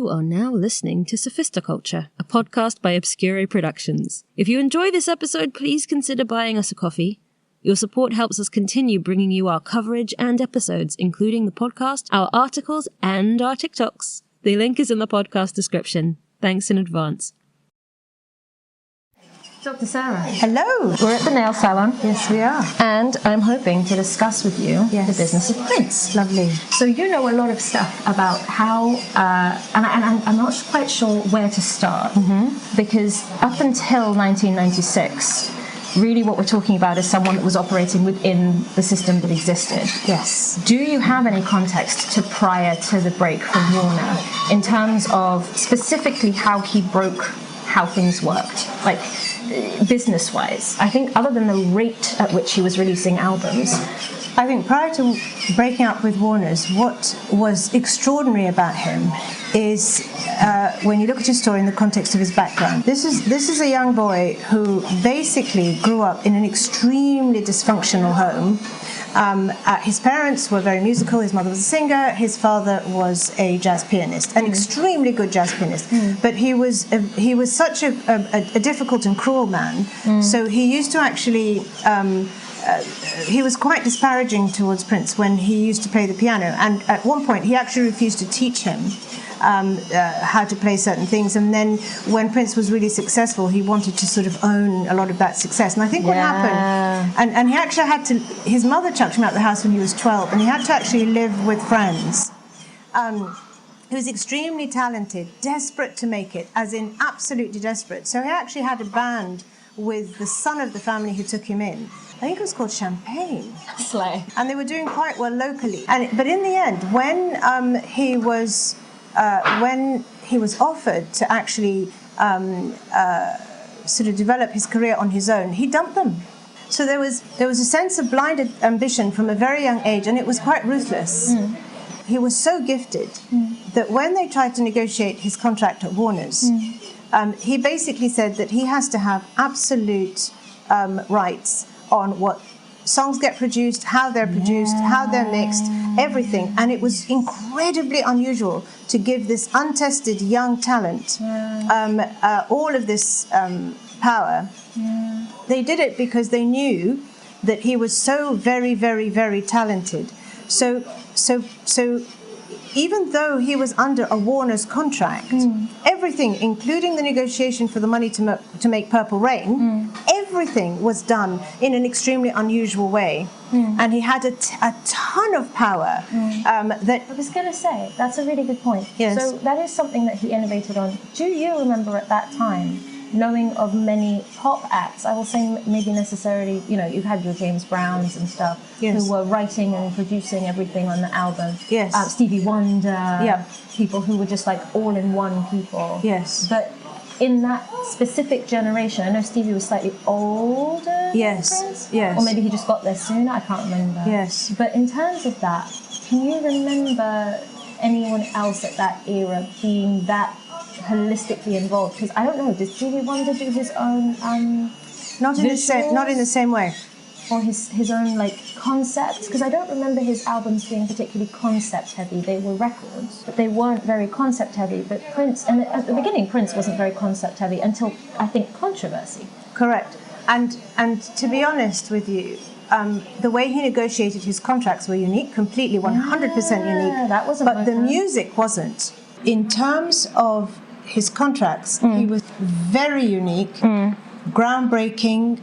You are now listening to SOPHISTICULTURE, a podcast by OBSCURAE Productions. If you enjoy this episode, please consider buying us a coffee. Your support helps us continue bringing you our coverage and episodes, including the podcast, our articles, and our TikToks. The link is in the podcast description. Thanks in advance. Dr. Sarah. Hello. We're at the nail salon. Yes, we are. And I'm hoping to discuss with you the business of Prince. Lovely. So you know a lot of stuff about how, and I'm not quite sure where to start, because up until 1996, really what we're talking about is someone that was operating within the system that existed. Yes. Do you have any context to prior to the break from Warner in terms of specifically how he broke how things worked? Like, business-wise, I think other than the rate at which he was releasing albums, I think prior to breaking up with Warner's, what was extraordinary about him is when you look at his story in the context of his background. This is a young boy who basically grew up in an extremely dysfunctional home. His parents were very musical. His mother was a singer. His father was a jazz pianist, an extremely good jazz pianist. But he was such a difficult and cruel man. So he used to actually. He was quite disparaging towards Prince when he used to play the piano, and at one point he actually refused to teach him how to play certain things. And then when Prince was really successful, he wanted to sort of own a lot of that success. And I think what happened, and he actually had to, his mother chucked him out of the house when he was 12, and he had to actually live with friends. He was extremely talented, desperate to make it, as in absolutely desperate. So he actually had a band with the son of the family who took him in. I think it was called Champagne. Slay. And they were doing quite well locally. But in the end, when he was offered to actually sort of develop his career on his own, he dumped them. So there was a sense of blinded ambition from a very young age, and it was quite ruthless. He was so gifted that when they tried to negotiate his contract at Warner's, he basically said that he has to have absolute rights on what songs get produced, how they're produced, how they're mixed, everything. And it was incredibly unusual to give this untested young talent all of this power. They did it because they knew that he was so very, very, very talented. So even though he was under a Warner's contract, everything, including the negotiation for the money to make Purple Rain, everything was done in an extremely unusual way. And he had a ton of power. That I was going to say, that's a really good point. Yes. So that is something that he innovated on. Do you remember at that time, knowing of many pop acts, I will say maybe necessarily, you've had your James Browns and stuff, who were writing and producing everything on the album. Yes. Stevie Wonder, people who were just like all-in-one people. Yes. But in that specific generation, I know Stevie was slightly older than Prince, or maybe he just got there sooner, I can't remember. Yes. But in terms of that, can you remember anyone else at that era being that holistically involved? Because I don't know, did Stevie Wonder do his own not in the same way, or his own like concepts? Because I don't remember his albums being particularly concept heavy. They were records, but they weren't very concept heavy. But Prince, and at the beginning, Prince wasn't very concept heavy until I think Controversy. Correct. And to be honest with you, the way he negotiated his contracts were unique, completely 100% unique. That wasn't. But the music wasn't. In terms of his contracts, he was very unique, groundbreaking.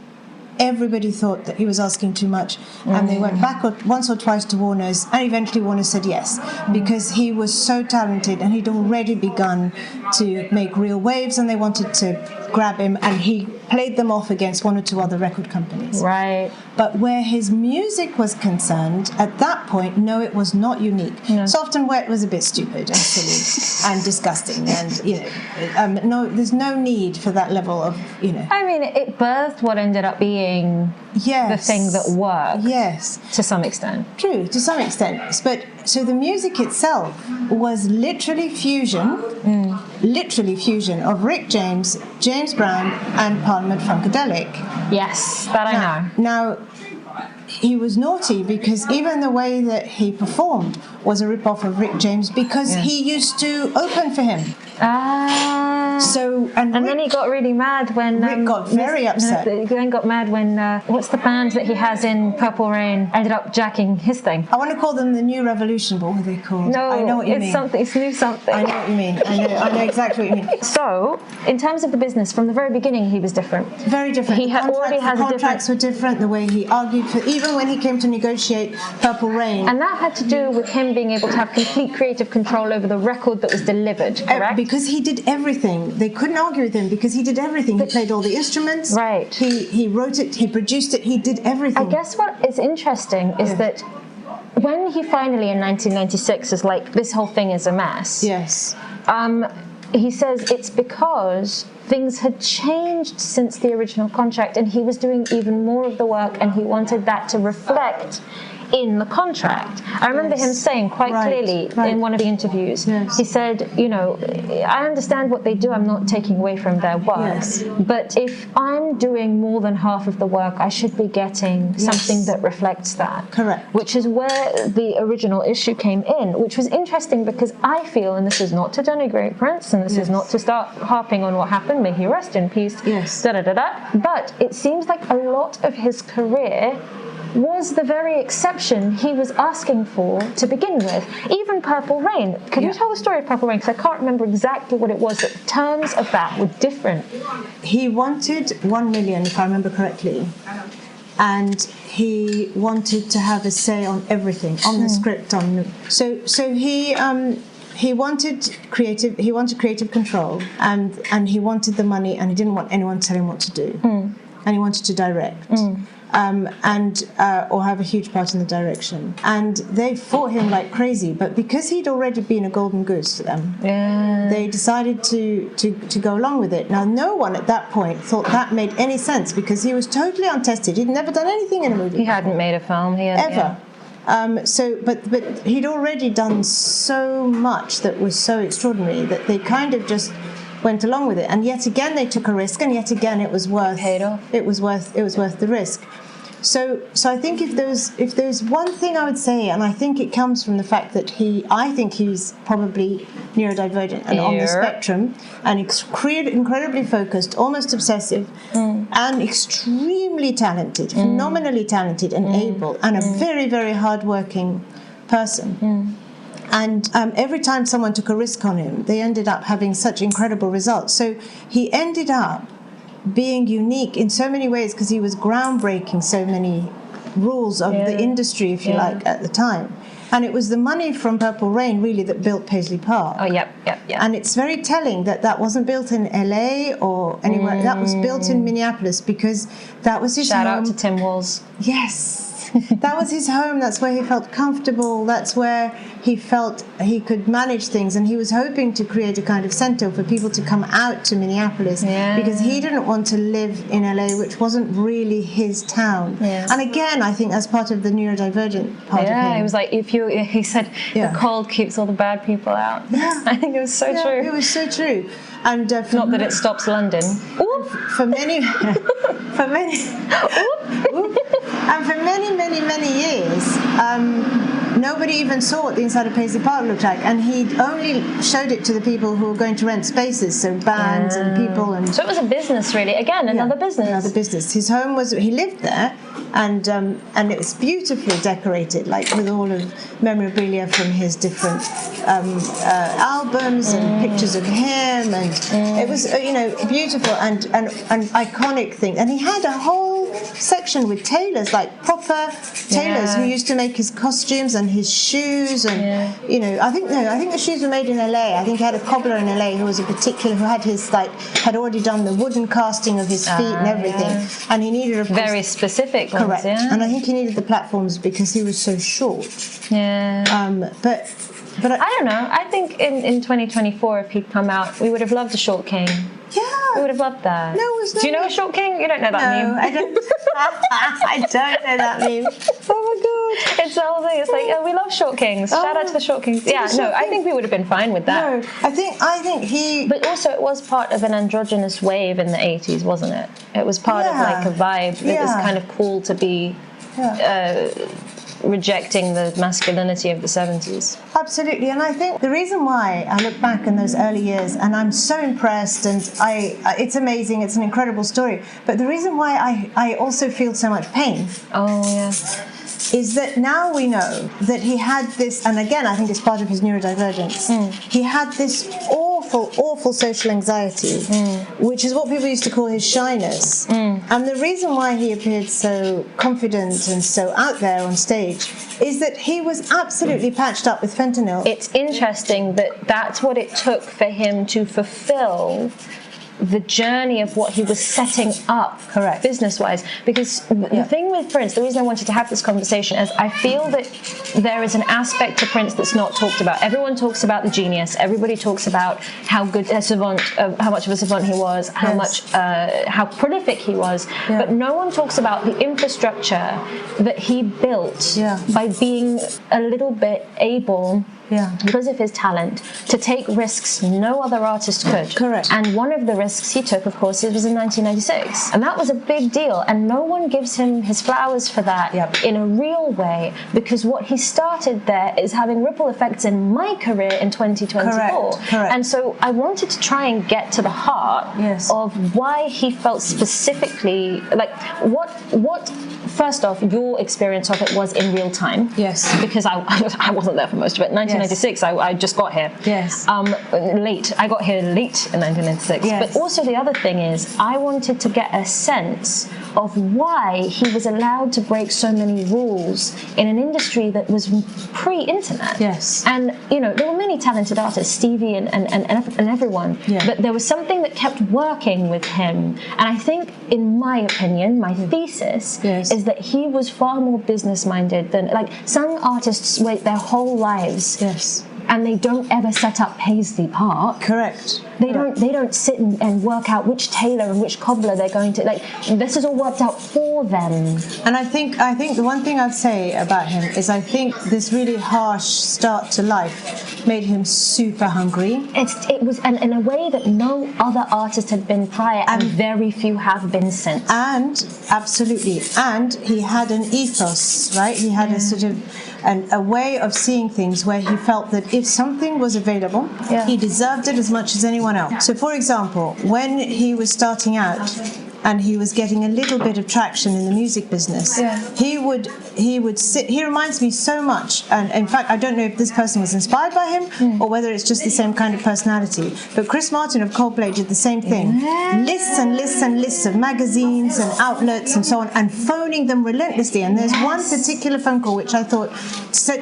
Everybody thought that he was asking too much, and they went back once or twice to Warner's, and eventually Warner said yes, because he was so talented and he'd already begun to make real waves, and they wanted to grab him, and he played them off against one or two other record companies. Right. But where his music was concerned, at that point, no, it was not unique. Soft and Wet was a bit stupid, actually, and disgusting, and no, there's no need for that level of, I mean, it birthed what ended up being the thing that worked. Yes. To some extent. True, to some extent. But so the music itself was literally fusion of Rick James, James Brown, and Parliament Funkadelic. Yes, that I know. Now, he was naughty because even the way that he performed was a rip-off of Rick James because he used to open for him. So and then he got really mad when Rick got very upset. He then got mad when what's the band that he has in Purple Rain ended up jacking his thing. I want to call them the New Revolution, but what are they called? No, I know what you mean. It's new something. I know what you mean. I know exactly what you mean. So, in terms of the business, from the very beginning, he was different. Very different. He already has the contracts were different. The way he argued for, even when he came to negotiate Purple Rain, and that had to do with him being able to have complete creative control over the record that was delivered. Correct? Because he did everything. They couldn't argue with him because he did everything. He played all the instruments. Right. He wrote it. He produced it. He did everything. I guess what is interesting is that when he finally in 1996 is like, this whole thing is a mess. Yes. He says it's because things had changed since the original contract and he was doing even more of the work and he wanted that to reflect in the contract. I remember him saying quite clearly in one of the interviews, he said, you know, I understand what they do, I'm not taking away from their work, but if I'm doing more than half of the work, I should be getting something that reflects that. Correct. Which is where the original issue came in, which was interesting because I feel, and this is not to denigrate Prince, and this is not to start harping on what happened, may he rest in peace, but it seems like a lot of his career was the very exception he was asking for to begin with. Even Purple Rain. Can you tell the story of Purple Rain? Because I can't remember exactly what it was. The terms of that were different. He wanted 1 million, if I remember correctly. And he wanted to have a say on everything, on the script. So he wanted creative control, and he wanted the money, and he didn't want anyone telling him what to do. And he wanted to direct. Or have a huge part in the direction. And they fought him like crazy, but because he'd already been a golden goose to them, they decided to go along with it. Now, no one at that point thought that made any sense because he was totally untested. He'd never done anything in a movie. He hadn't made a film. Ever. But he'd already done so much that was so extraordinary that they kind of just went along with it, and yet again they took a risk, and yet again it was worth the risk. So I think if there's one thing I would say, and I think it comes from the fact that I think he's probably neurodivergent and on the spectrum, and incredibly focused, almost obsessive, and extremely talented, phenomenally talented and able, and a very, very hardworking person. And every time someone took a risk on him, they ended up having such incredible results. So he ended up being unique in so many ways because he was groundbreaking so many rules of the industry, if you like, at the time. And it was the money from Purple Rain, really, that built Paisley Park. Oh, yep. And it's very telling that wasn't built in LA or anywhere. That was built in Minneapolis because that was his home. Shout out to Tim Walls. Yes. That was his home. That's where he felt comfortable. That's where he felt he could manage things. And he was hoping to create a kind of center for people to come out to Minneapolis because he didn't want to live in LA, which wasn't really his town. And again, I think that's part of the neurodivergent part of him. Yeah, it was like he said the cold keeps all the bad people out. Yeah. I think it was so true. It was so true. And not that it stops London. For many years, nobody even saw what the inside of Paisley Park looked like, and he only showed it to the people who were going to rent spaces, so bands and people. And so it was a business, really. Again, another business. Another business. His home he lived there, and it was beautifully decorated, like with all of memorabilia from his different albums and pictures of him, and it was beautiful and iconic thing. And he had a whole section with tailors, like proper tailors who used to make his costumes and his shoes, and I think the shoes were made in LA. I think he had a cobbler in LA who had already done the wooden casting of his feet and everything, and he needed, of course, very specific ones. Correct. And I think he needed the platforms because he was so short. But I don't know. I think in 2024, if he'd come out, we would have loved a Short King. Yeah. We would have loved that. No, it was not. Do you know a Short King? You don't know that meme. I don't. I don't know that meme. Oh my god. It's the whole thing. It's like, we love Short Kings. Shout out to the Short Kings. I think we would have been fine with that. No, I think he. But also, it was part of an androgynous wave in the 80s, wasn't it? It was part of like a vibe. It was kind of cool to be rejecting the masculinity of the 70s. Absolutely, and I think the reason why I look back in those early years and I'm so impressed, and it's amazing, it's an incredible story, but the reason why I also feel so much pain is that now we know that he had this, and again I think it's part of his neurodivergence, he had this awful social anxiety, which is what people used to call his shyness. And the reason why he appeared so confident and so out there on stage is that he was absolutely patched up with fentanyl. It's interesting that that's what it took for him to fulfill the journey of what he was setting up business-wise. Because the thing with Prince, the reason I wanted to have this conversation is I feel that there is an aspect to Prince that's not talked about. Everyone talks about the genius. Everybody talks about how good a savant, how much of a savant he was, how much, how prolific he was. But no one talks about the infrastructure that he built by being a little bit able, because of his talent, to take risks no other artist could. Correct. And one of the risks he took, of course, it was in 1996. And that was a big deal. And no one gives him his flowers for that in a real way, because what he started there is having ripple effects in my career in 2024. Correct. And so I wanted to try and get to the heart of why he felt specifically, like, what first off, your experience of it was in real time. Yes. Because I wasn't there for most of it. 1996, I just got here. Yes. Late. I got here late in 1996. Yes. But also the other thing is, I wanted to get a sense of why he was allowed to break so many rules in an industry that was pre-internet. Yes. And, you know, there were many talented artists, Stevie and everyone. But there was something that kept working with him. And I think, in my opinion, my thesis is that he was far more business-minded than, like, some artists wait their whole lives and they don't ever set up Paisley Park. Correct. They don't sit and work out which tailor and which cobbler they're going to, like, this is all worked out for them. And I think the one thing I'd say about him is I think this really harsh start to life made him super hungry. It was, and in a way that no other artist had been prior, and very few have been since. And absolutely, and he had an ethos, right? He had a sort of a way of seeing things where he felt that if something was available, he deserved it as much as anyone else. So, for example, when he was starting out and he was getting a little bit of traction in the music business, he would sit. He reminds me so much, and in fact, I don't know if this person was inspired by him or whether it's just the same kind of personality. But Chris Martin of Coldplay did the same thing. Lists and lists and lists of magazines and outlets and so on, and phoning them relentlessly. And there's one particular phone call which I thought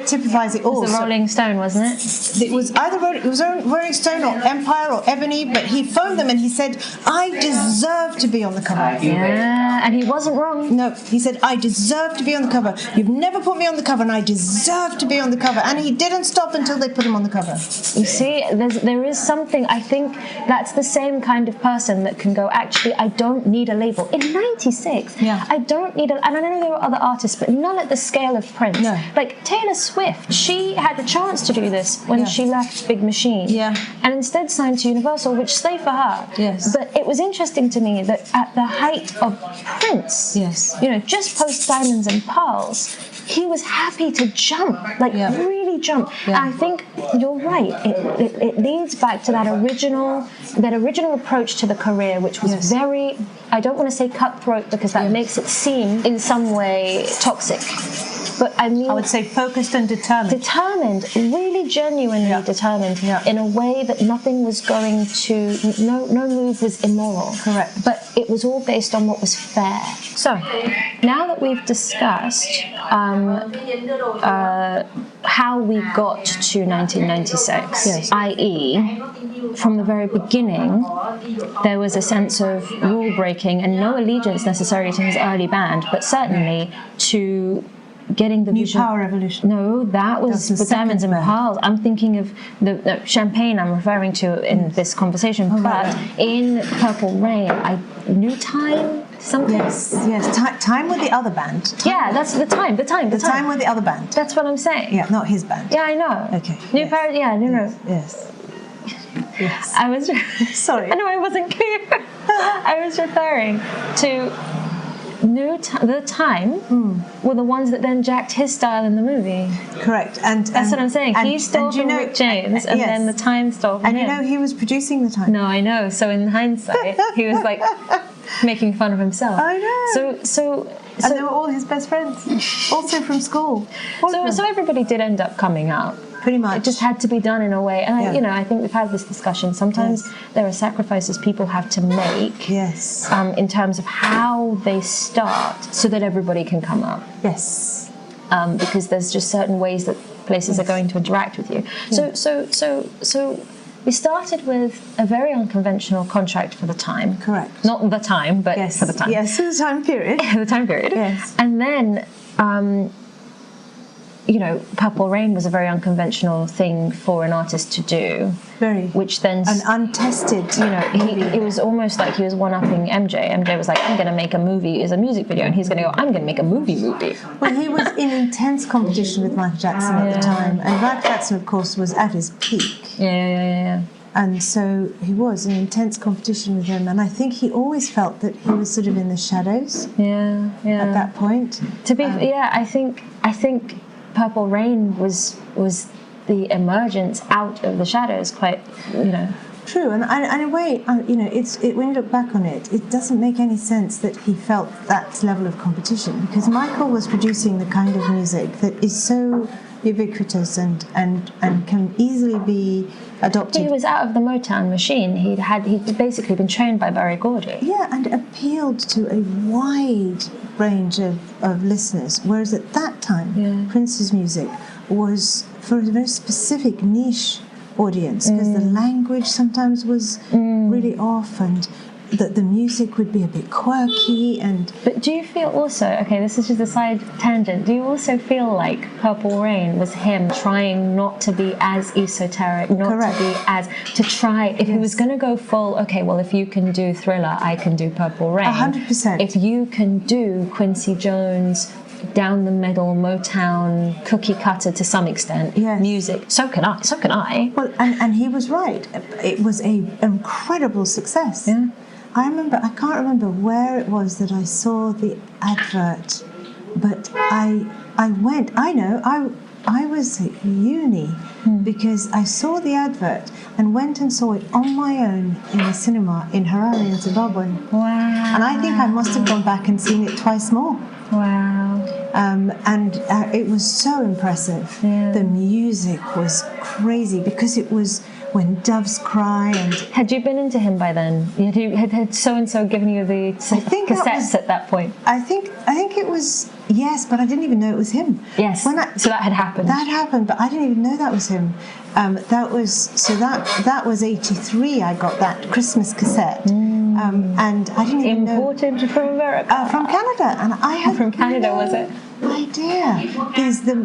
typifies it all. It was the Rolling Stone, wasn't it? It was either Rolling Stone or Empire or Ebony, but he phoned them and he said, "I deserve to be on the cover." Yeah, and he wasn't wrong. No, he said, "I deserve to be on the cover. You've never put me on the cover, and I deserve to be on the cover." And he didn't stop until they put him on the cover. You see, there is something, I think that's the same kind of person that can go, actually, I don't need a label. In 96, I don't need and I know there were other artists, but none at the scale of Prince. No. Like Taylor Swift, she had a chance to do this when she left Big Machine. And instead signed to Universal, which slay for her. But it was interesting to me that at the height of Prince, you know, just post Diamonds and Pearls, he was happy to jump, like really jump. And I think you're right. It leads back to that original approach to the career, which was very, I don't want to say cutthroat because that makes it seem in some way toxic. But I mean, I would say focused and determined. Determined, really genuinely determined, in a way that nothing was going to, no move was immoral. Correct. But it was all based on what was fair. So, now that we've discussed how we got to 1996, i.e., from the very beginning, there was a sense of rule breaking and no allegiance necessarily to his early band, but certainly to getting the New vision. Power Revolution. No, that was with Diamonds and Pearls. I'm thinking of the Champagne I'm referring to in this conversation, but in Purple Rain, I knew Time. Something. Yes. Time with the other band. That's the time. The time with the other band. That's what I'm saying. Yeah, not his band. Yeah, I know. Okay. New Power. Yeah, no. Yes. I was sorry. I know I wasn't clear. I was referring to The Time were the ones that then jacked his style in the movie. Correct. And that's what I'm saying. He stole from Rick James, and then the Time stole from him. And you know, he was producing the Time. No, I know. So in hindsight, he was like making fun of himself. I know. So and they were all his best friends, also from school. So everybody did end up coming out. Pretty much. It just had to be done in a way. And I think we've had this discussion. Sometimes there are sacrifices people have to make. Yes. In terms of how they start, so that everybody can come up. Yes. Because there's just certain ways that places are going to interact with you. Yeah. So we started with a very unconventional contract for the time. Correct. Not the time, but for the time. Yes, for the time period. The time period. Yes. And then, Purple Rain was a very unconventional thing for an artist to do. Very. Which then... An untested. It was almost like he was one-upping MJ. MJ was like, I'm going to make a movie as a music video, and he's going to go, I'm going to make a movie. Well, he was in intense competition with Michael Jackson at the time, and Michael Jackson, of course, was at his peak. Yeah. And so he was in intense competition with him, and I think he always felt that he was sort of in the shadows. Yeah. At that point. I think Purple Rain was the emergence out of the shadows, quite, True, and in a way, when you look back on it, it doesn't make any sense that he felt that level of competition, because Michael was producing the kind of music that is so ubiquitous and can easily be adopted. He was out of the Motown machine. He'd basically been trained by Berry Gordy. Yeah, and appealed to a wide range of listeners, whereas at that time, Prince's music was for a very specific niche audience, because the language sometimes was really off, and that the music would be a bit quirky. But do you feel also, okay, this is just a side tangent, do you also feel like Purple Rain was him trying not to be as esoteric, to try, if he was going to go full, okay, well, if you can do Thriller, I can do Purple Rain. 100%. If you can do Quincy Jones, down the middle, Motown, cookie cutter to some extent, music, so can I. Well, and he was right. It was an incredible success. Yeah. I can't remember where it was that I saw the advert, but I was at uni because I saw the advert and went and saw it on my own in a cinema in Harare in Zimbabwe. Wow. And I think I must have gone back and seen it twice more. Wow. And it was so impressive. Yeah. The music was crazy because it was When Doves Cry. And had you been into him by then? Had so-and-so given you the cassettes at that point? I think it was, yes, but I didn't even know it was him. Yes, so that had happened. That happened, but I didn't even know that was him. That was 83, I got that Christmas cassette. And I didn't even know... Imported from America? From Canada. And I had from Canada, was it? Idea.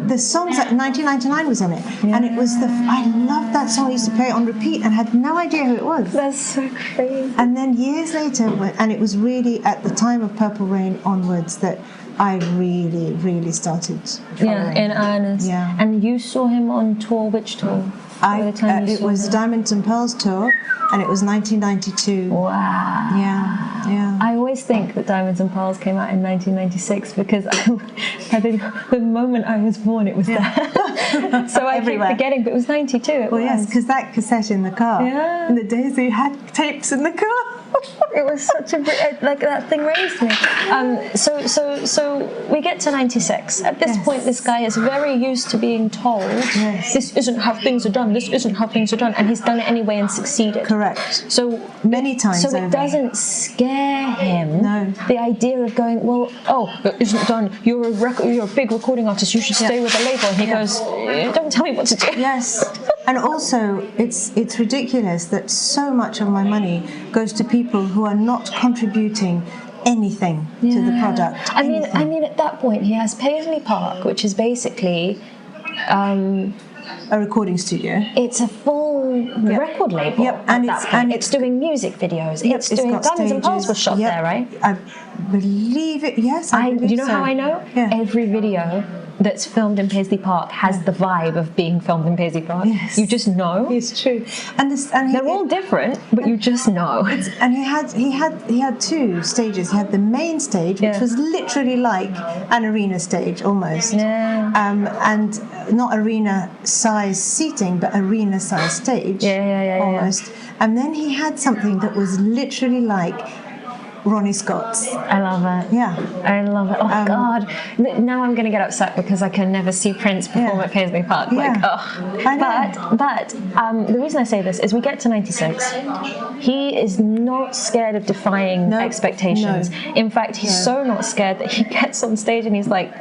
The songs that 1999 was on it, and it was I loved that song. I used to play it on repeat and had no idea who it was. That's so crazy. And then years later, and it was really at the time of Purple Rain onwards that I really, really started following. Yeah, in earnest. Yeah. And you saw him on tour. Which tour? It was the Diamonds and Pearls tour, and it was 1992. Wow. Yeah. I always think that Diamonds and Pearls came out in 1996 because the moment I was born, it was there. So I keep forgetting, but it was 92. Yes, because that cassette in the car. Yeah. In the days they had tapes in the car. It was such a that thing raised me. So we get to 96. At this point, this guy is very used to being told, this isn't how things are done. This isn't how things are done, and he's done it anyway and succeeded. Correct. So many times. So it doesn't scare him. No. The idea of going, it isn't done. You're a big recording artist. You should stay with the label. And he goes, don't tell me what to do. Yes. And also, it's ridiculous that so much of my money goes to people who are not contributing anything to the product. I mean, at that point, he has Paisley Park, which is basically a recording studio. It's a full record label. Yep, and it's doing music videos. Yep, it's doing Diamonds and Pearls was shot there, right? I believe it. Yes, I believe you know so. how I know? Yeah. Every video that's filmed in Paisley Park has the vibe of being filmed in Paisley Park. Yes. You just know. It's true. And they're all different, but you just know. And he had two stages. He had the main stage, which was literally like an arena stage almost. Yeah. And not arena size seating, but arena size stage. Almost. Yeah. And then he had something that was literally like Ronnie Scott's. I love it. Yeah. I love it. Oh, God. Now I'm going to get upset because I can never see Prince perform at Paisley Park. Like, But the reason I say this is we get to 96. He is not scared of defying expectations. No. In fact, he's so not scared that he gets on stage and he's like,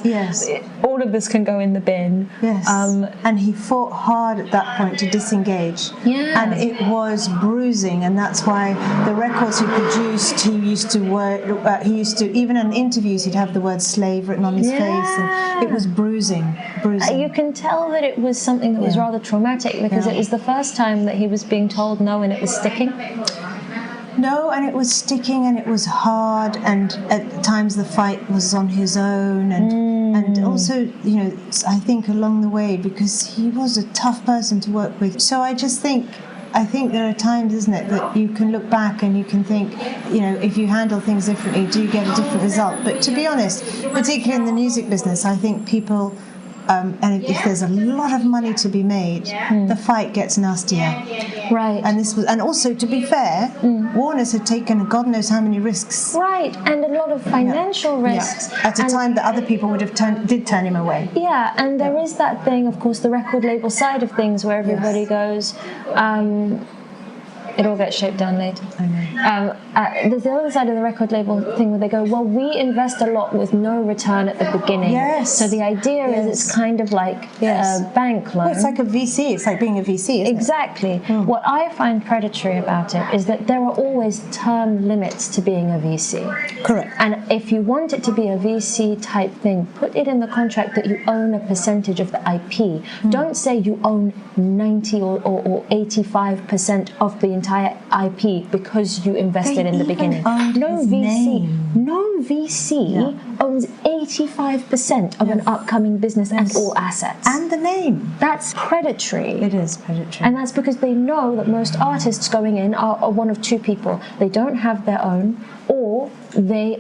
yes, all of this can go in the bin. Yes. And he fought hard at that point to disengage. Yeah. And it was bruising, and that's why the records he produced, he used to, even in interviews, he'd have the word slave written on his face, and it was bruising. You can tell that it was something that was rather traumatic because it was the first time that he was being told no and it was sticking. No, and it was sticking and it was hard, and at times the fight was on his own, and also, you know, I think along the way, because he was a tough person to work with. So I think there are times, isn't it, that you can look back and you can think, you know, if you handle things differently, do you get a different result? But to be honest, particularly in the music business, I think people... and if there's a lot of money to be made, the fight gets nastier. Right. And also, to be fair, Warner's had taken God knows how many risks. Right, and a lot of financial risks. At a time that other people would have did turn him away. Yeah, and there is that thing, of course, the record label side of things where everybody goes... it all gets shaped down later. I know. There's the other side of the record label thing where they go, well, we invest a lot with no return at the beginning. Yes. So the idea is it's kind of like a bank loan. Well, it's like a VC. It's like being a VC, isn't exactly. It? What I find predatory about it is that there are always term limits to being a VC. Correct. And if you want it to be a VC type thing, put it in the contract that you own a percentage of the IP. Don't say you own 90 or 85% of the entire IP because you invested in the beginning. No VC owns 85% of an upcoming business and all assets. And the name. That's predatory. It is predatory. And that's because they know that most artists going in are one of two people. They don't have their own, or they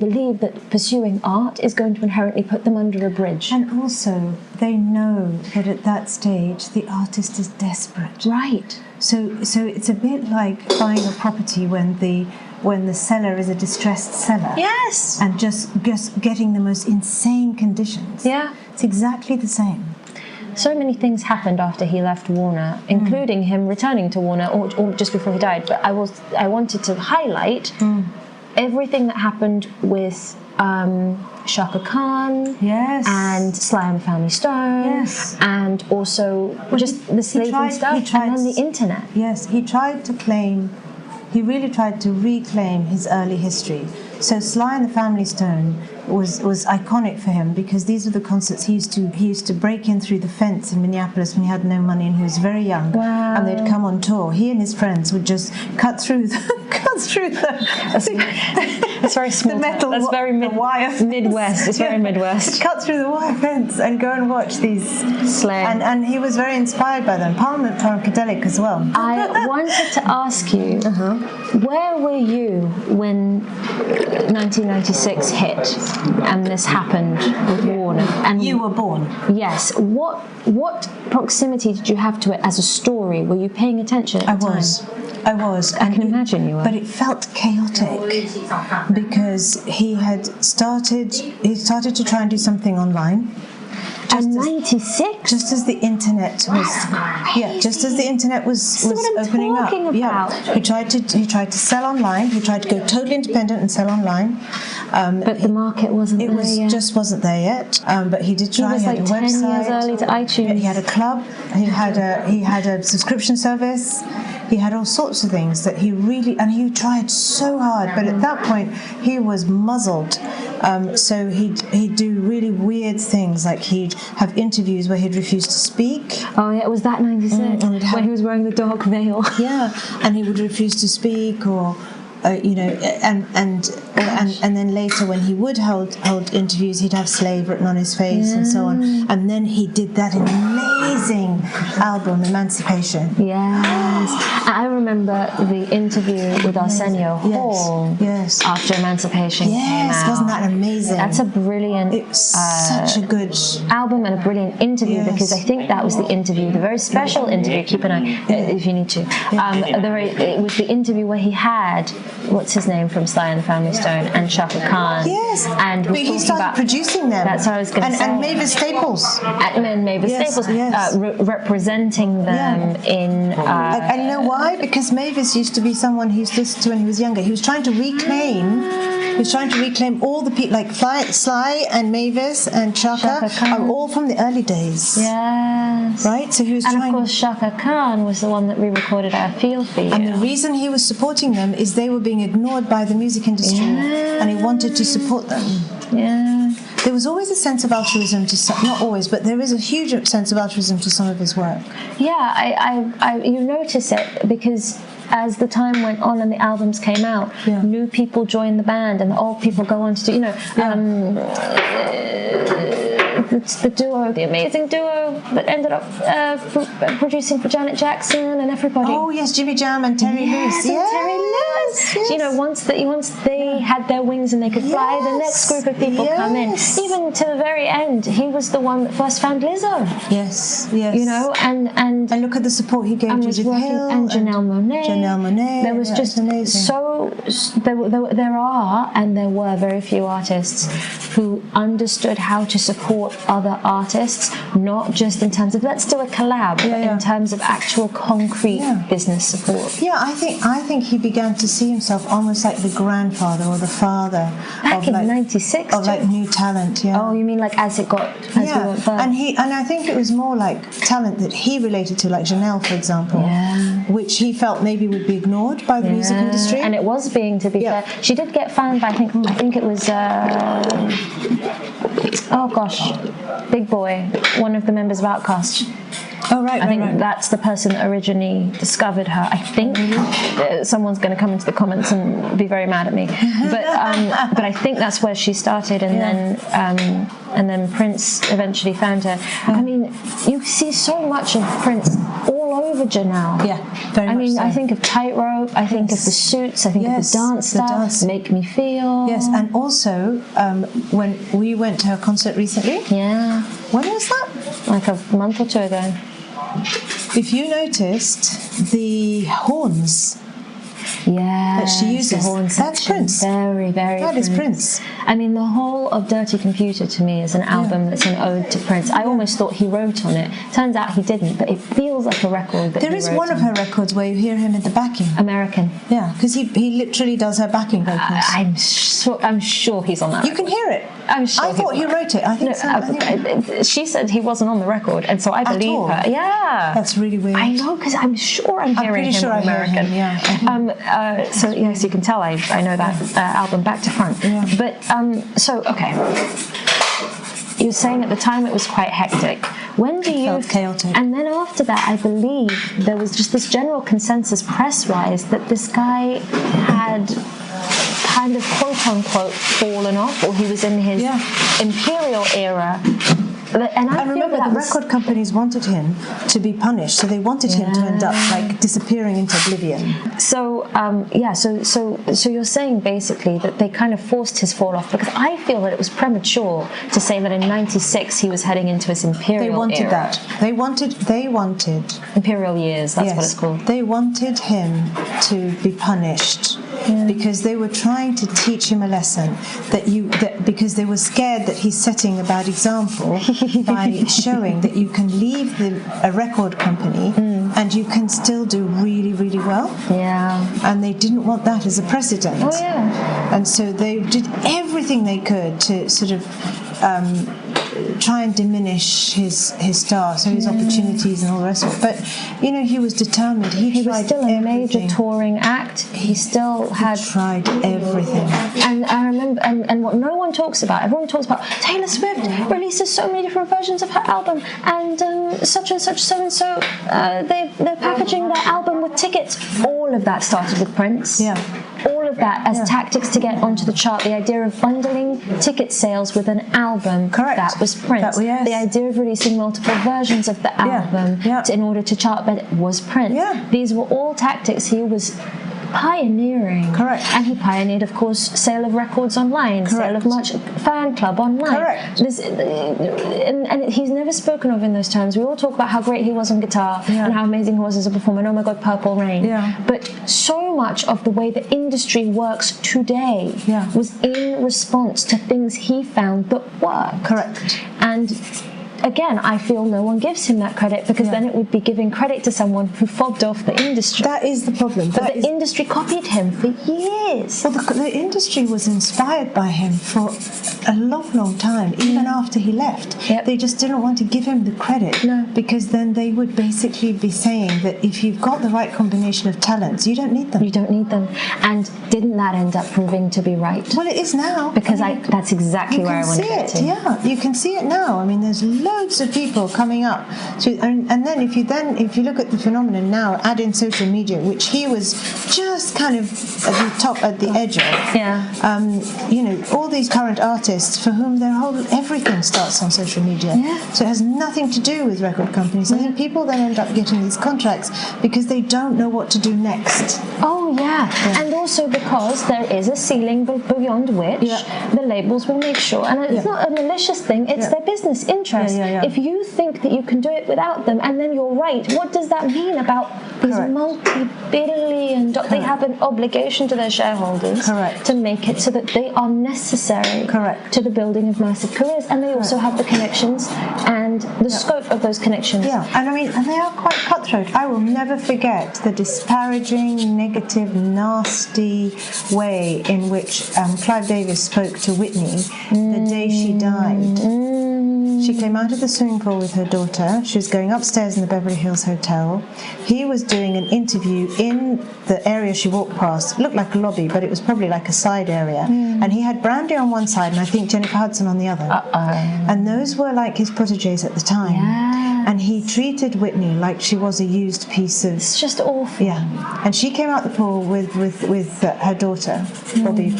believe that pursuing art is going to inherently put them under a bridge. And also, they know that at that stage, the artist is desperate. Right. So it's a bit like buying a property when the seller is a distressed seller. Yes. And just getting the most insane conditions. Yeah. It's exactly the same. So many things happened after he left Warner, including him returning to Warner or just before he died. But I wanted to highlight everything that happened with Shaka Khan, and Sly and the Family Stone, and also just the slaving stuff, and then the internet. Yes, he really tried to reclaim his early history. So Sly and the Family Stone was iconic for him because these are the concerts he used to break in through the fence in Minneapolis when he had no money and he was very young. Wow. And they'd come on tour. He and his friends would just cut through the That's very small. The metal, that's very wire fence. Midwest. It's very Midwest. Cut through the wire fence and go and watch these slang. And he was very inspired by them. Parliament Funkadelic as well. I wanted to ask you, where were you when 1996 hit and this happened with Warner? And you were born. Yes. What proximity did you have to it as a story? Were you paying attention at the time? I was. I can imagine you were. But it felt chaotic because he started to try and do something online. And 96? Just as the internet was opening up. Yeah. He tried to sell online. He tried to go totally independent and sell online. But the market wasn't there yet. Just wasn't there yet. But he did try. He was had like a 10 website. years early to iTunes. He had a club. He had a subscription service. He had all sorts of things that he tried so hard. But at that point, he was muzzled. So he'd do really weird things, like he'd have interviews where he'd refuse to speak. Oh yeah, it was that 96 when he was wearing the dark veil. Yeah, and he would refuse to speak, or and then later when he would hold interviews, he'd have slave written on his face and so on. And then he did that amazing album, Emancipation. Yes. I remember the interview with Arsenio Hall after Emancipation came out. Wasn't that amazing? That's a brilliant such a good album and a brilliant interview, because I think that was the interview, the very special interview, keep an eye if you need to. It was the interview where he had, what's his name from Sly and the Family Stone, and Shaka Khan. Yes. And but he started producing them. That's what I was going to say. And Mavis Staples. And Mavis Staples representing them in... and you know why? Because Mavis used to be someone he used to listen to when he was younger. He was trying to reclaim all the people, like Sly and Mavis and Shaka are all from the early days. Yes. Right? So he was of course Shaka Khan was the one that re-recorded I Feel For You. And the reason he was supporting them is they were being ignored by the music industry, and he wanted to support them. Yeah. There was always a sense of altruism to some, not always, but there is a huge sense of altruism to some of his work. Yeah, you notice it because as the time went on and the albums came out, new people joined the band, and the old people go on to do, it's the duo, the amazing duo that ended up producing for Janet Jackson and everybody. Oh yes, Jimmy Jam and Terry Lewis. Yes, Terry Lewis. Yes. Once they had their wings and they could fly, the next group of people come in. Even to the very end, he was the one that first found Lizzo. Yes. And look at the support he gave to Judith Hill and Janelle Monáe. There was just there were very few artists who understood how to support other artists, not just in terms of let's do a collab, but in terms of actual concrete business support. Yeah, I think he began to see himself almost like the grandfather or the father back in '96 of like new talent. Yeah. Oh, you mean like as we went further? And I think it was more like talent that he related to, like Janelle, for example, which he felt maybe would be ignored by the music industry. And it was being, to be fair, she did get found by I think it was Big Boy, one of the members of Outkast. Oh, right. I think that's the person that originally discovered her. I think someone's going to come into the comments and be very mad at me. But I think that's where she started, and then Prince eventually found her. I mean, you see so much of Prince all over Janelle. Yeah, very much so. I think of Tightrope, I think of the Suits, I think of the dance stuff, Make Me Feel. Yes, and also when we went to her concert recently. Yeah. When was that? Like a month or two ago. If you noticed the horns that she uses, that's Prince. Very, very That is Prince. I mean, the whole of Dirty Computer to me is an album that's an ode to Prince. I almost thought he wrote on it. Turns out he didn't, but it feels like a record that There is one of her records where you hear him in the backing. American. Yeah, because he literally does her backing vocals. I'm sure he's on that. You can hear it. I'm sure. I thought he wrote it. I think so. She said he wasn't on the record, and so I believe her. Yeah. That's really weird. I know, because I'm sure I'm hearing him on American. So yes, you can tell I know that album back to front. Yeah. But okay. You're saying at the time it was quite hectic. When do you felt chaotic? And then after that, I believe there was just this general consensus press-wise that this guy had kind of quote-unquote fallen off, or he was in his imperial era. And I remember the record companies wanted him to be punished, so they wanted him to end up like disappearing into oblivion. So so you're saying basically that they kind of forced his fall off, because I feel that it was premature to say that in '96 he was heading into his imperial era. They wanted that. They wanted imperial years. That's what it's called. They wanted him to be punished. Because they were trying to teach him a lesson because they were scared that he's setting a bad example by showing that you can leave a record company and you can still do really, really well. Yeah. And they didn't want that as a precedent. Oh yeah. And so they did everything they could to sort of try and diminish his star, so his opportunities and all the rest of it. But he was determined. He was still a major touring act. He still had tried everything. And I remember, and what no one talks about, everyone talks about Taylor Swift releases so many different versions of her album, and such and such, so and so, they're packaging their album with tickets. All of that started with Prince. Yeah. All all of that as tactics to get onto the chart. The idea of bundling ticket sales with an album. Correct. That was print. The idea of releasing multiple versions of the album in order to chart better was print. These were all tactics he was pioneering. Correct. And he pioneered, of course, sale of records online, sale of merch, fan club online. Correct. And he's never spoken of in those terms. We all talk about how great he was on guitar and how amazing he was as a performer. And oh my God, Purple Rain. But so much of the way the industry works today was in response to things he found that worked. Correct. And again, I feel no one gives him that credit, because then it would be giving credit to someone who fobbed off the industry. That is the problem. But the industry copied him for years. Well, the industry was inspired by him for a long, long time, even after he left. They just didn't want to give him the credit, because then they would basically be saying that if you've got the right combination of talents, you don't need them. You don't need them. And didn't that end up proving to be right? Well, it is now. Because that's exactly where I want to get to. Yeah, you can see it now. I mean, there's loads of people coming up. And then if you look at the phenomenon now, add in social media, which he was just kind of at the top, at the edge of. You know, all these current artists for whom everything starts on social media. So it has nothing to do with record companies. I think people then end up getting these contracts because they don't know what to do next. And also because there is a ceiling beyond which the labels will make sure, and it's not a malicious thing, it's their business interest. If you think that you can do it without them, and then you're right, what does that mean about these multi-billion they have an obligation to their shareholders to make it so that they are necessary to the building of massive careers, and they also have the connections and the scope of those connections. And I mean, and they are quite cutthroat. I will never forget the disparaging, negative, nasty way in which Clive Davis spoke to Whitney the day she died. She came out of the swimming pool with her daughter. She was going upstairs in the Beverly Hills Hotel. He was doing an interview in the area she walked past. It looked like a lobby, but it was probably like a side area. And he had Brandy on one side and I think Jennifer Hudson on the other. And those were like his protégés at the time. And he treated Whitney like she was a used piece of... It's just awful. And she came out the pool with her daughter, Bobby.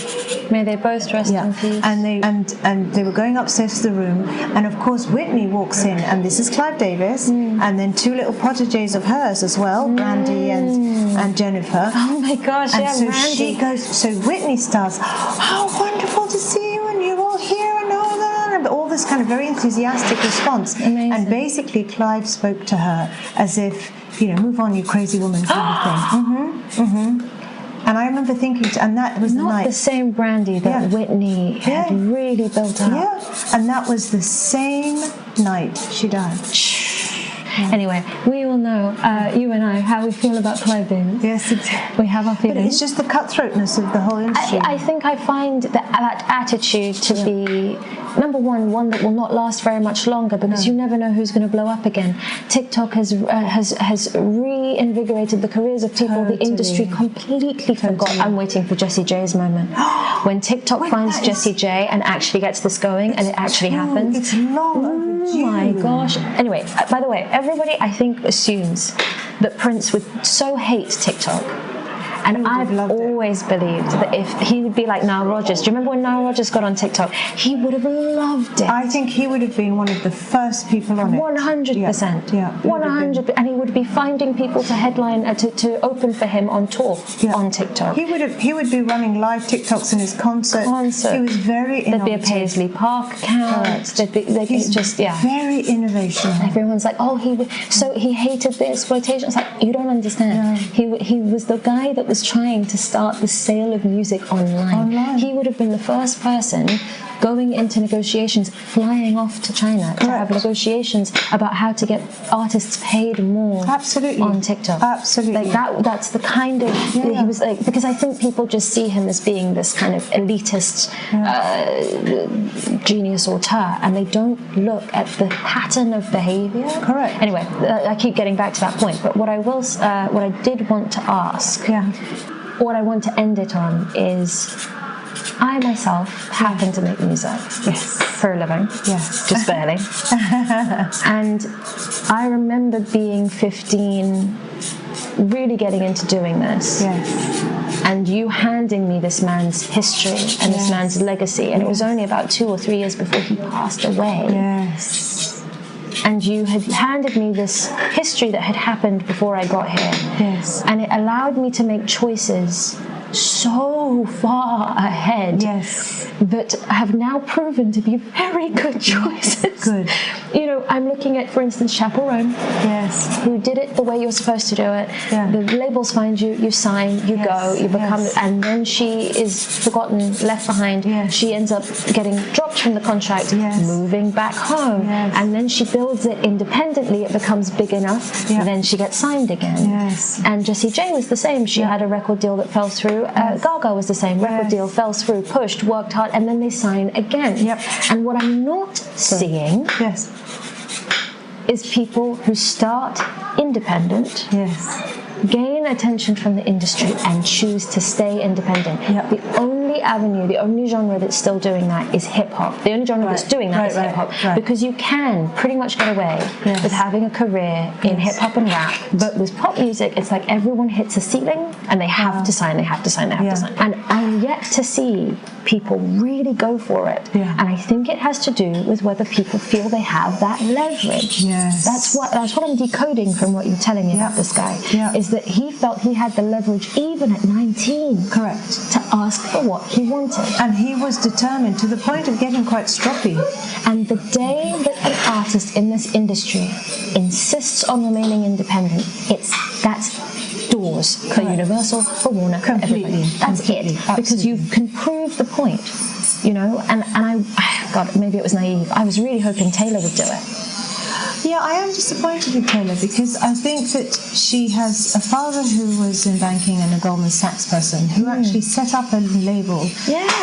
May they both rest in peace. And they were going upstairs to the room, and of course Whitney walks in, and this is Clive Davis, and then two little protégés of hers as well, Brandy and Jennifer. Oh my gosh, and so Brandy. she goes, so Whitney starts, how wonderful to see you, and you're all here, and all this kind of very enthusiastic response. Amazing. And basically Clive spoke to her as if, you know, move on, you crazy woman, kind of thing. And I remember thinking, and that was not the same Brandy that Whitney had really built up. And that was the same night she died. Anyway, we all know, you and I, how we feel about Clive Davis. Yes, exactly. We have our feelings. But it's just the cutthroatness of the whole industry. I think I find that attitude to be, number one that will not last very much longer, because you never know who's going to blow up again. TikTok has reinvigorated the careers of people the industry completely forgot. I'm waiting for Jessie J's moment. When TikTok finds Jessie J and actually gets this going, and it actually happens. It's long overdue. Oh my gosh. Anyway, by the way, everybody I think assumes that Prince would so hate TikTok. And I've always believed that if he would be like Nile Rodgers, do you remember when Nile Rodgers got on TikTok? He would have loved it. I think he would have been one of the first people on it. 100%. 100%. And he would be finding people to headline, to open for him on tour on TikTok. He would be running live TikToks in his concert. He was very innovative. There'd be a Paisley Park account. He's just very innovative. Everyone's like, so he hated the exploitation. It's like, you don't understand. He was the guy that was trying to start the sale of music online. He would have been the first person going into negotiations, flying off to China to have negotiations about how to get artists paid more on TikTok. Absolutely. Like that's the kind of he was like, because I think people just see him as being this kind of elitist genius auteur, and they don't look at the pattern of behavior. Correct. Anyway, I keep getting back to that point, but what I did want to ask, what I want to end it on is, I myself happen to make music for a living, just barely. And I remember being 15, really getting into doing this. and you handing me this man's history and this man's legacy, and it was only about 2 or 3 years before he passed away. Yes. And you had handed me this history that had happened before I got here. Yes. And it allowed me to make choices so far ahead, that have now proven to be very good choices. Good. You know, I'm looking at, for instance, Chapel Rome. Yes. Who did it the way you're supposed to do it. Yeah. The labels find you, you sign, you go, you become, and then she is forgotten, left behind. Yes. She ends up getting dropped from the contract, moving back home, and then she builds it independently. It becomes big enough, then she gets signed again. Yes. And Jessie J was the same. She had a record deal that fell through. Gaga was the same. Record deal fell through, pushed, worked hard, and then they sign again. And what I'm not seeing is people who start independent, gain attention from the industry, and choose to stay indendependent. The only avenue, the only genre that's still doing that is hip-hop. The only genre that's doing that is hip-hop. Because you can pretty much get away with having a career in hip-hop and rap, but with pop music, it's like everyone hits a ceiling and they have to sign, they have to sign, they have to sign. And I'm yet to see people really go for it. And I think it has to do with whether people feel they have that leverage. That's what I'm decoding from what you're telling me about this guy, is that he felt he had the leverage even at 19. Correct. To ask for what he wanted. And he was determined to the point of getting quite stroppy. And the day that an artist in this industry insists on remaining independent, that's doors for Universal, for Warner, for everybody. That's it. Absolutely. Because you can prove the point, you know. And God, maybe it was naive. I was really hoping Taylor would do it. Yeah, I am disappointed with Taylor because I think that she has a father who was in banking and a Goldman Sachs person who actually set up a label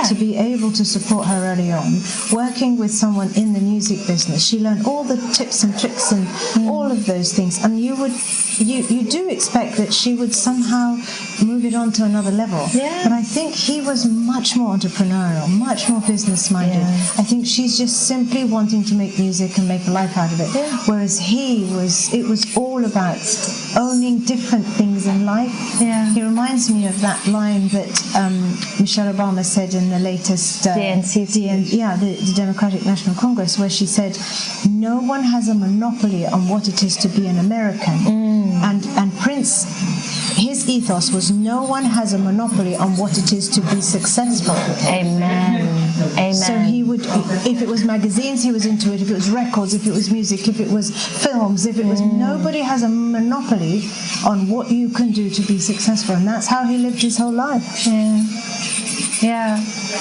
to be able to support her early on, working with someone in the music business. She learned all the tips and tricks and all of those things, and you do expect that she would somehow move it on to another level. But I think he was much more entrepreneurial, much more business-minded. I think she's just simply wanting to make music and make a life out of it. Whereas it was all about owning different things in life. He reminds me of that line that Michelle Obama said in the latest the Democratic National Congress, where she said, "No one has a monopoly on what it is to be an American." And Prince, his ethos was, no one has a monopoly on what it is to be successful. Amen. So he would, if it was magazines, he was into it. If it was records, if it was music, if it was films, if it was, nobody has a monopoly on what you can do to be successful. And that's how he lived his whole life.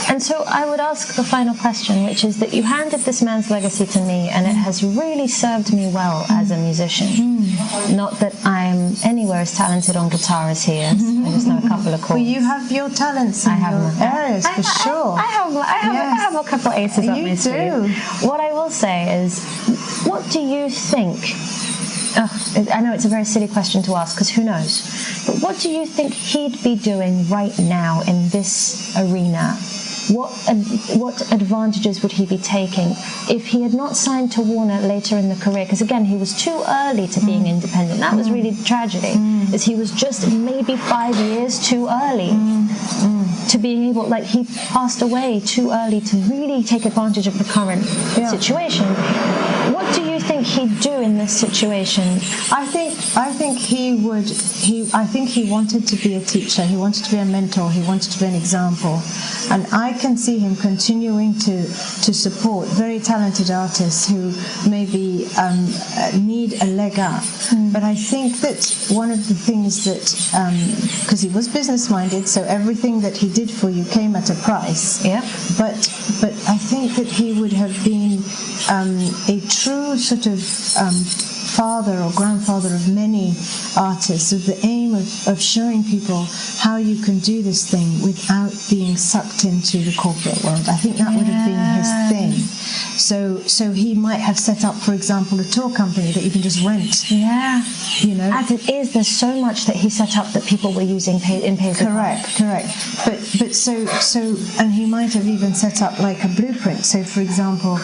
And so I would ask the final question, which is that you handed this man's legacy to me, and it has really served me well as a musician. Not that I'm anywhere as talented on guitar as he is. I just know a couple of chords. Well, you have your talents in your areas, for sure. I have a couple aces up my sleeve. You do. What I will say is, what do you think? I know it's a very silly question to ask, because who knows? But what do you think he'd be doing right now in this arena? What advantages would he be taking if he had not signed to Warner later in the career? Because again, he was too early to being independent. That was really the tragedy, is he was just maybe 5 years too early to being able, like, he passed away too early to really take advantage of the current situation. What do you think he'd do in this situation? I think he wanted to be a teacher. He wanted to be a mentor. He wanted to be an example. And I can see him continuing to support very talented artists who maybe need a leg up. But I think that one of the things that, because he was business-minded, so everything that he did for you came at a price. But I think that he would have been a true sort of father or grandfather of many artists, with the aim of showing people how you can do this thing without being sucked into the corporate world. I think that would have been his thing. So he might have set up, for example, a tour company that you can just rent. You know, as it is, there's so much that he set up that people were using in paper. Correct. But so, and he might have even set up like a blueprint. So, for example,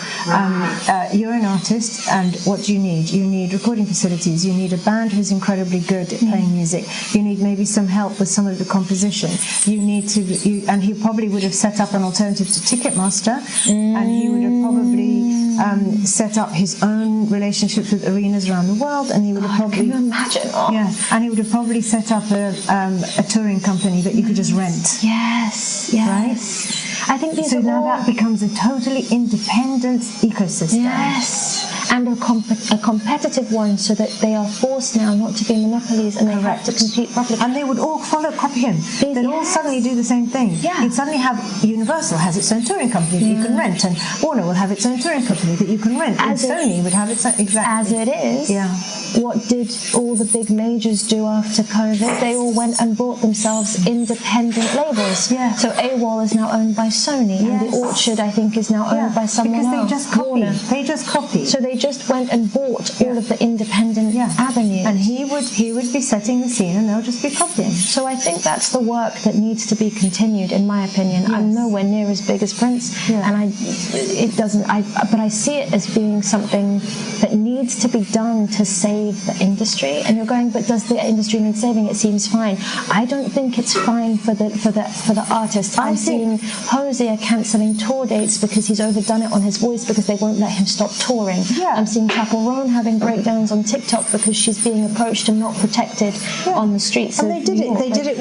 you're an artist, and what do you need? You need recording facilities. You need a band who's incredibly good at playing music. You need maybe some help with some of the composition. You need to, and he probably would have set up an alternative to Ticketmaster, and he would have probably set up his own relationships with arenas around the world, and he would have probably... Can you imagine? Oh. Yeah, and he would have probably set up a touring company that you could just rent. Yes. Right? I think these so are now all... that becomes a totally independent ecosystem. Yes. And a competitive one, so that they are forced now not to be monopolies, and they have to compete properly. And they would all copy him. They'd all suddenly do the same thing. Yeah. You'd suddenly have Universal has its own touring company that you can rent, and Warner will have its own touring company that you can rent, and Sony would have its own... Exactly. As it is. Yeah. What did all the big majors do after COVID? They all went and bought themselves independent labels. Yeah. So AWOL is now owned by Sony, and the Orchard, I think, is now owned by someone else. Because they just copy. Warner. They just copy. So they just went and bought all of the independent avenues. And he would be setting the scene, and they'll just be copying. So I think that's the work that needs to be continued, in my opinion. Yes. I'm nowhere near as big as Prince, and but I see it as being something that needs to be done to save the industry. And you're going, but does the industry need saving? It seems fine. I don't think it's fine for the artist. I'm seeing Hosier cancelling tour dates because he's overdone it on his voice, because they won't let him stop touring. Yeah. I'm seeing Chappell Roan having breakdowns on TikTok because she's being approached and not protected on the streets. And they did it. They did it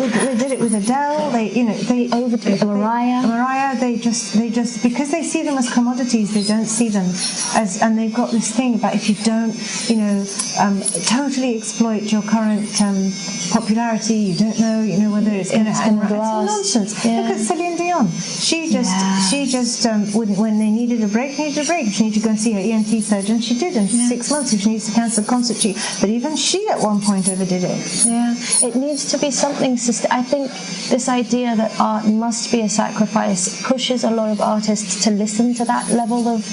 with Adele. They overdid Mariah. They just because they see them as commodities. They don't see them as, and they've got this thing about if you don't, totally exploit your current popularity, you don't know, whether it's going to happen. It's nonsense. Yeah. Look at Celine Dion. She just when they needed a break. She needed to go and see her ENT surgeon. She did in 6 months. If she needs to cancel a concert, but even she at one point overdid it. Yeah, it needs to be something. I think this idea that art must be a sacrifice pushes a lot of artists to listen to that level of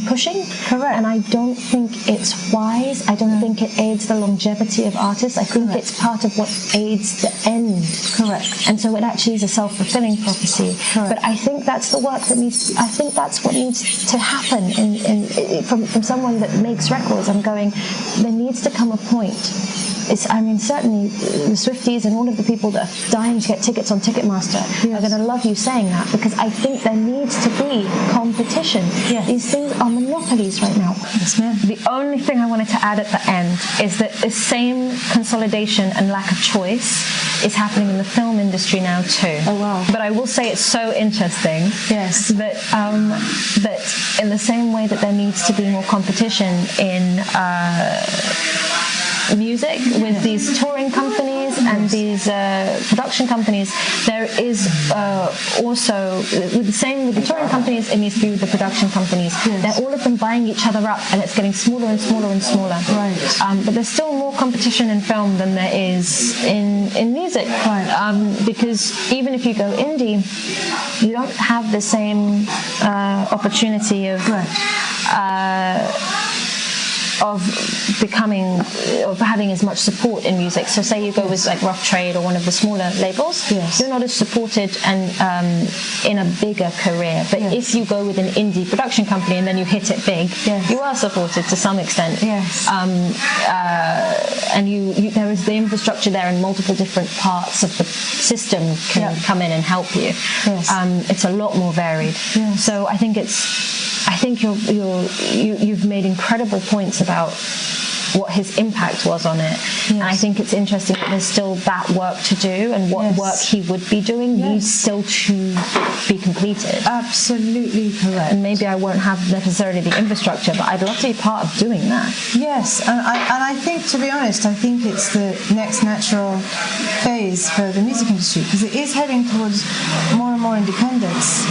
pushing. Correct. And I don't think it's wise. I don't think it aids the longevity of artists. I think it's part of what aids the end. Correct. And so it actually is a self-fulfilling prophecy. Correct. But I think that's the work that needs. I think that's what needs to happen from someone that makes records. I'm going, there needs to come a point. Certainly the Swifties and all of the people that are dying to get tickets on Ticketmaster are going to love you saying that, because I think there needs to be competition. Yes. These things are monopolies right now. Yes, ma'am. The only thing I wanted to add at the end is that the same consolidation and lack of choice is happening in the film industry now too. Oh wow! But I will say it's so interesting. Yes. That in the same way that there needs to be more competition in music with these touring companies and these production companies, there is also with the touring companies, it needs to be with the production companies. They're all of them buying each other up, and it's getting smaller and smaller and smaller. Right. But there's still more competition in film than there is in music. Right. Because even if you go indie, you don't have the same opportunity of having as much support in music. So say you go with like Rough Trade or one of the smaller labels, you're not as supported and in a bigger career. But if you go with an indie production company and then you hit it big, you are supported to some extent. Yes. And there is the infrastructure there, and multiple different parts of the system can come in and help you. Yes. It's a lot more varied. Yes. So I think you've made incredible points about what his impact was on it. Yes. And I think it's interesting that there's still that work to do, and what work he would be doing needs still to be completed. Absolutely correct. And maybe I won't have necessarily the infrastructure, but I'd love to be part of doing that. Yes, and I think, to be honest, I think it's the next natural phase for the music industry, because it is heading towards more and more independence,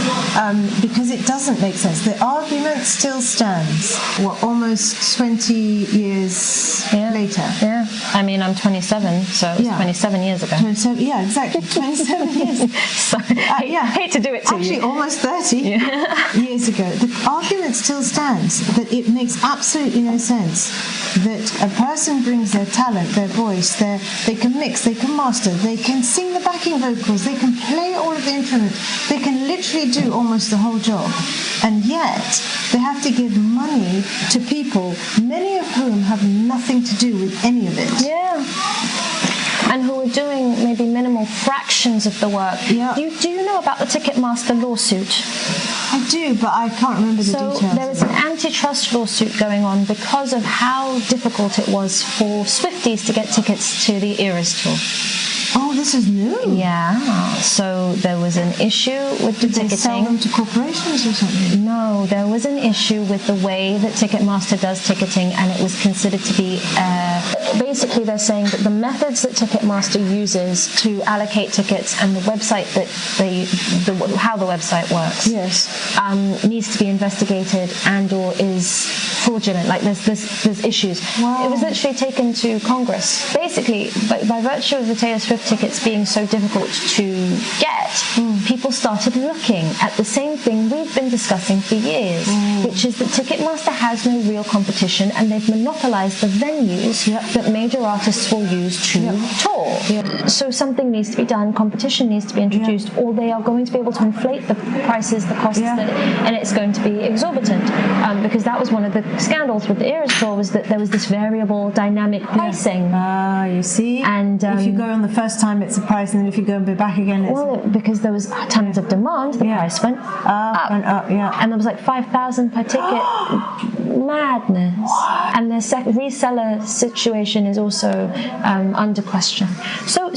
because it doesn't make sense. The argument still stands, almost 20 years later. Yeah. I mean, I'm 27, so it's 27 years ago. 27, yeah, exactly. 27 years. So, hate to do it to you. Actually, almost 30 years ago. The argument still stands that it makes absolutely no sense that a person brings their talent, their voice, they can mix, they can master, they can sing the backing vocals, they can play all of the instruments, They can literally do almost the whole job, and yet they have to give money to people, many of whom have nothing to do with any of it. Yeah. And who are doing maybe minimal fractions of the work. Yeah. Do you know about the Ticketmaster lawsuit? I do, but I can't remember the details. So there is an antitrust lawsuit going on because of how difficult it was for Swifties to get tickets to the Eras tour. Oh, this is new. Yeah. So there was an issue with the ticketing. They sell them to corporations or something? No, there was an issue with the way that Ticketmaster does ticketing, and it was considered to be basically they're saying that the methods that Ticketmaster uses to allocate tickets and the website that how the website works, needs to be investigated and/or is fraudulent. Like there's issues. Wow. It was literally taken to Congress. Basically, by virtue of the Taylor Swift tickets being so difficult to get, people started looking at the same thing we've been discussing for years, which is that Ticketmaster has no real competition and they've monopolized the venues that major artists will use to tour. So something needs to be done, competition needs to be introduced, or they are going to be able to inflate the prices, the costs, and it's going to be exorbitant. Because that was one of the scandals with the Eras tour, was that there was this variable dynamic pricing. You see? And if you go on the first time, it's a price, and then if you go back again, it's... because there was tons of demand, the price went up. And there was like 5,000 per ticket. Madness. What? And the reseller situation is also under question. So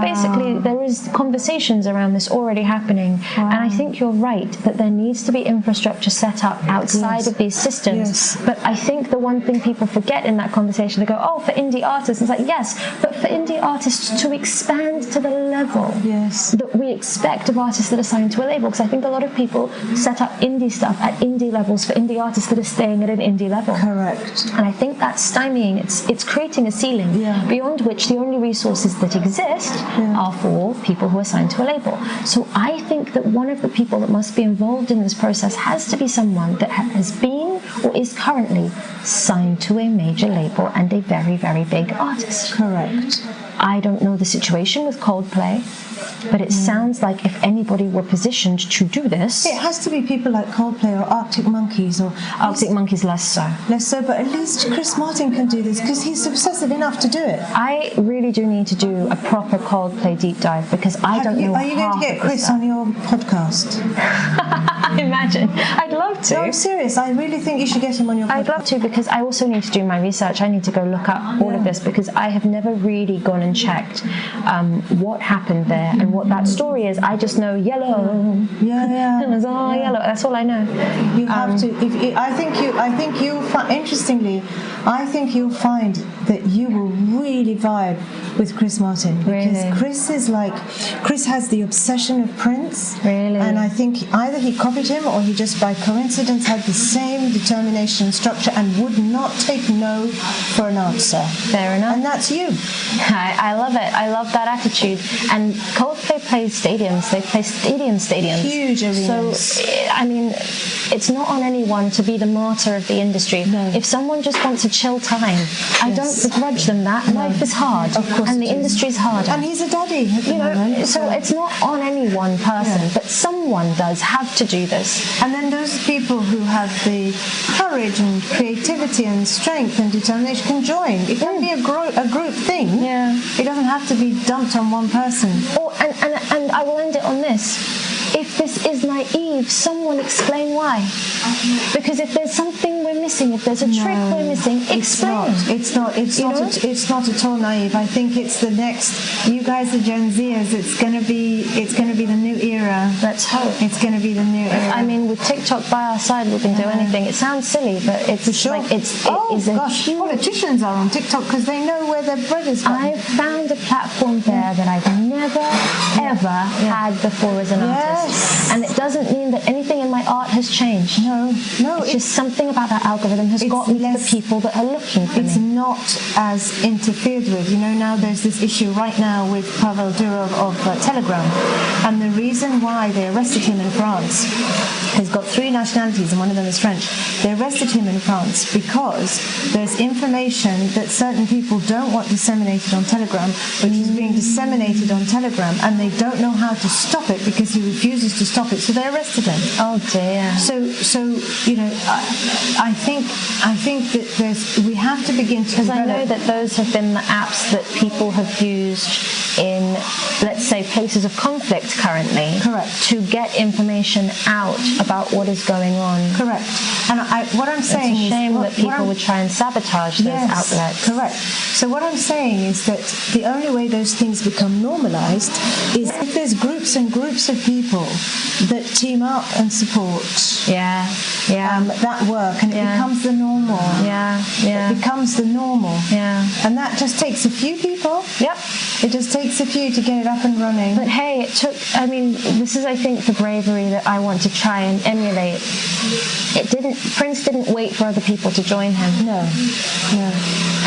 basically, there is conversations around this already happening, and I think you're right that there needs to be infrastructure set up outside of these systems. But I think the one thing people forget in that conversation, they go, "Oh, for indie artists," it's like, yes, but for indie artists to expand to the level that we expect of artists that are signed to a label, because I think a lot of people set up indie stuff at indie levels for indie artists that are staying at an indie level. Correct. And I think that's stymieing. It's creating a ceiling beyond which the only resources that exist are for people who are signed to a label. So I think that one of the people that must be involved in this process has to be someone that has been or is currently signed to a major label and a very, very big artist. Correct. I don't know the situation with Coldplay, but it sounds like if anybody were positioned to do this... It has to be people like Coldplay or Arctic Monkeys. Or Arctic Monkeys less so. Less so, but at least Chris Martin can do this because he's obsessive enough to do it. I really do need to do a proper Coldplay deep dive because I don't know. Are you going to get Chris on your podcast? Imagine. I'd love to. No, I'm serious. I really think you should get him on your podcast. I'd love to, because I also need to do my research. I need to go look up all of this because I have never really gone and checked what happened there and what that story is. I just know yellow. It was all yellow. That's all I know. You have to. I think you'll find. Interestingly, I think you'll find that you will really vibe with Chris Martin because Chris has the obsession of Prince. Really? And I think either he copied him or he just by coincidence had the same determination and structure and would not take no for an answer. Fair enough. And that's you. I love it. I love that attitude. And Coldplay plays stadiums. They play stadiums. Huge arenas. So, I mean, it's not on anyone to be the martyr of the industry. No. If someone just wants a chill time, I don't begrudge them that. Life is hard. Of course. And the industry's harder. And he's a daddy. So it's not on any one person, but someone does have to do this. And then those people who have the courage and creativity and strength and determination can join. It can be a group thing. Yeah. It doesn't have to be dumped on one person. And I will end it on this. If this is naive, someone explain why. Because if there's something we're missing, if there's a trick we're missing, explain. It's not at all naive. I think it's the next. You guys are Gen Zers. It's going to be the new era. Let's hope. It's going to be the new era. I mean, with TikTok by our side, we can do anything. It sounds silly, but it's for sure. Like politicians are on TikTok because they know where their bread is from. I've found a platform there that I've never ever had before as an artist. And it doesn't mean that anything in my art has changed. No. It's just something about that algorithm has got me to the people that are looking for me. It's not as interfered with. Now there's this issue right now with Pavel Durov of Telegram. And the reason why they arrested him in France, he's got 3 nationalities and one of them is French. They arrested him in France because there's information that certain people don't want disseminated on Telegram, which is being disseminated on Telegram, and they don't know how to stop it because he refuses refuses to stop it, so they arrested him. Oh dear. So you know, I think that we have to begin to. Because I know that those have been the apps that people have used in, let's say, places of conflict currently. Correct. To get information out about what is going on. Correct. And what I'm saying is, it's a shame that people would try and sabotage those outlets. Correct. So what I'm saying is that the only way those things become normalized is if there's groups and groups of people that team up and support that work, and it becomes the normal. It becomes the normal. And that just takes a few people. It just takes a few to get it up and running. But hey, it took, I mean, this is, I think, the bravery that I want to try and emulate. Prince didn't wait for other people to join him. No.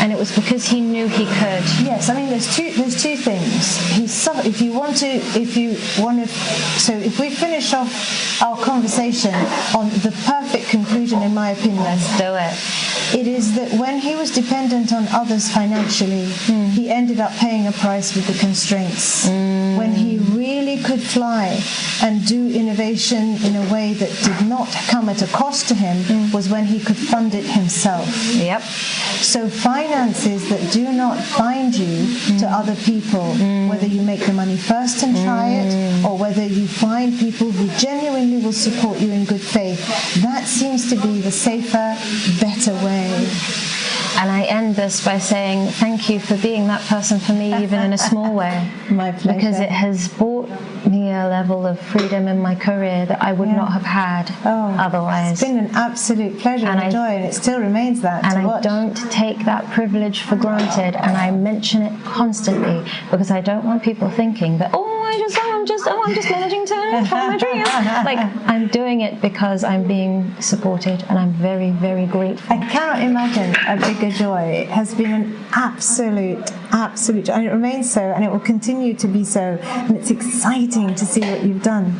And it was because he knew he could. Yes, I mean, there's two things. If we finish off our conversation on the perfect conclusion, in my opinion. Let's do it. It is that when he was dependent on others financially, he ended up paying a price with the constraints. When he really could fly and do innovation in a way that did not come at a cost to him was when he could fund it himself. So finances that do not bind you to other people, whether you make the money first and try it, or whether you find people who genuinely will support you in good faith, that seems to be the safer, better way. And I end this by saying thank you for being that person for me, even in a small way. My pleasure. Because it has brought me a level of freedom in my career that I would not have had otherwise. It's been an absolute pleasure and joy, and it still remains that. And I don't take that privilege for granted, and I mention it constantly because I don't want people thinking that, I'm just managing to follow my dreams. Like, I'm doing it because I'm being supported, and I'm very, very grateful. I cannot imagine a bigger joy. It has been an absolute joy, and it remains so, and it will continue to be so. And it's exciting to see what you've done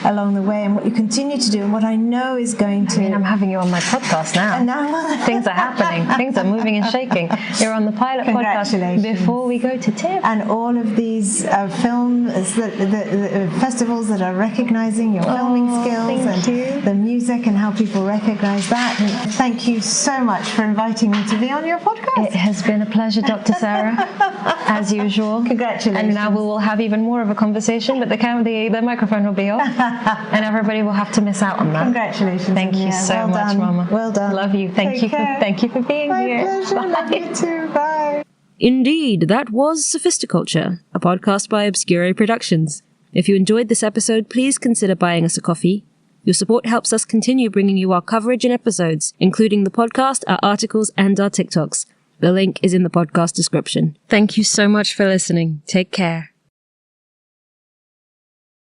along the way and what you continue to do, and what I know is going to... I mean, I'm having you on my podcast now. And now things are happening. Things are moving and shaking. You're on the pilot podcast before we go to TIFF. And all of these films, the festivals that are recognizing your filming skills and the music and how people recognize that. And thank you so much for inviting me to be on your podcast. It has been a pleasure, Dr. Sarah, as usual. Congratulations. And now we will have even more of a conversation, but the microphone will be off. And everybody will have to miss out on that. Congratulations. Thank you so much, Mama. Well done. Love you. Thank you for being here. My pleasure. Bye. Love you too. Bye. Indeed, that was SOPHISTICULTURE, a podcast by OBSCURAE Productions. If you enjoyed this episode, please consider buying us a coffee. Your support helps us continue bringing you our coverage and episodes, including the podcast, our articles, and our TikToks. The link is in the podcast description. Thank you so much for listening. Take care.